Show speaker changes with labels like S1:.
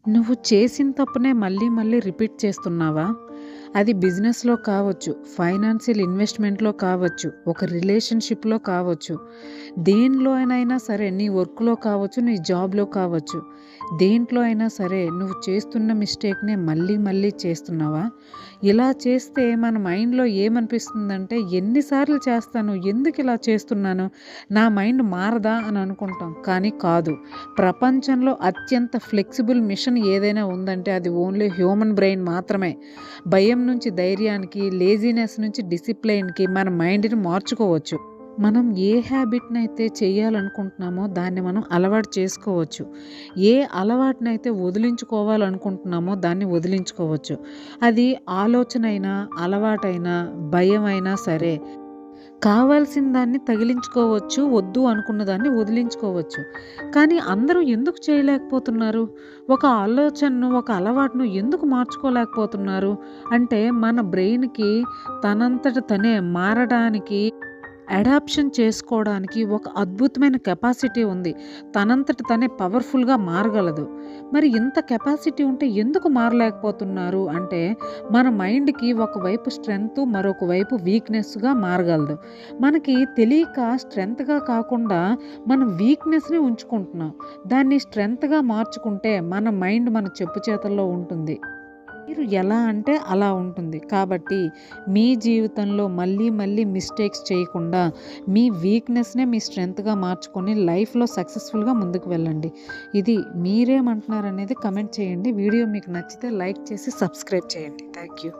S1: నువ్వు చేసిన తప్పునే మళ్ళీ మళ్ళీ రిపీట్ చేస్తున్నావా? అది బిజినెస్‌లో కావచ్చు, ఫైనాన్షియల్ ఇన్వెస్ట్‌మెంట్‌లో కావచ్చు, ఒక రిలేషన్‌షిప్‌లో కావచ్చు, దేనిలోనైనా సరే నీ వర్క్‌లో కావచ్చు, నీ జాబ్‌లో కావచ్చు. దేంట్లో అయినా సరే నువ్వు చేస్తున్న మిస్టేక్‌నే మళ్ళీ మళ్ళీ చేస్తున్నావా? ఇలా చేస్తే మన మైండ్‌లో ఏమనిపిస్తుందంటే ఎన్ని సార్లు చేస్తాను? ఎందుకిలా చేస్తున్నాను? నా మైండ్ మారదా అని అనుకుంటాం. కానీ కాదు. ప్రపంచంలో అత్యంత ఫ్లెక్సిబుల్ మిషన్ ఏదైనా ఉందంటే అది ఓన్లీ హ్యూమన్ బ్రెయిన్ మాత్రమే. భయం నుంచి ధైర్యానికి, లేజీనెస్ నుంచి డిసిప్లైన్‌కి మన మైండ్‌ని మార్చుకోవచ్చు. మనం ఏ హ్యాబిట్‌నైతే చేయాలనుకుంటున్నామో దాన్ని మనం అలవాటు చేసుకోవచ్చు. ఏ అలవాటునైతే వదిలించుకోవాలనుకుంటున్నామో దాన్ని వదిలించుకోవచ్చు. అది ఆలోచనైనా, అలవాటైనా, భయమైనా సరే. కావాల్సిన దాన్ని తగిలించుకోవచ్చు. వద్దు అనుకున్న దాన్ని వదిలించుకోవచ్చు. కానీ అందరూ ఎందుకు చేయలేకపోతున్నారు? ఒక ఆలోచనను, ఒక అలవాటును ఎందుకు మార్చుకోలేకపోతున్నారు? అంటే మన బ్రెయిన్‌కి తనంతట తనే మారడానికి, అడాప్షన్ చేసుకోవడానికి ఒక అద్భుతమైన కెపాసిటీ ఉంది. తనంతట తనే పవర్‌ఫుల్‌గా మారగలదు. మరి ఇంత కెపాసిటీ ఉంటే ఎందుకు మారలేకపోతున్నారు అంటే, మన మైండ్‌కి ఒకవైపు స్ట్రెంగ్త్, మరొక వైపు వీక్‌నెస్‌గా మారగలదు. మనకి తెలియక స్ట్రెంగ్త్‌గా కాకుండా మనం వీక్‌నెస్‌ని ఉంచుకుంటున్నాం. దాన్ని స్ట్రెంగ్త్‌గా మార్చుకుంటే మన మైండ్ మన చెప్పు చేతల్లో ఉంటుంది. మీరు ఎలా అంటే అలా ఉంటుంది. కాబట్టి మీ జీవితంలో మళ్ళీ మళ్ళీ మిస్టేక్స్ చేయకుండా మీ వీక్‌నెస్‌నే మీ స్ట్రెంగ్త్‌గా మార్చుకొని లైఫ్‌లో సక్సెస్‌ఫుల్‌గా ముందుకు వెళ్ళండి. ఇది మీరేమంటున్నారనేది కమెంట్ చేయండి. వీడియో మీకు నచ్చితే లైక్ చేసి సబ్స్క్రైబ్ చేయండి. Thank you.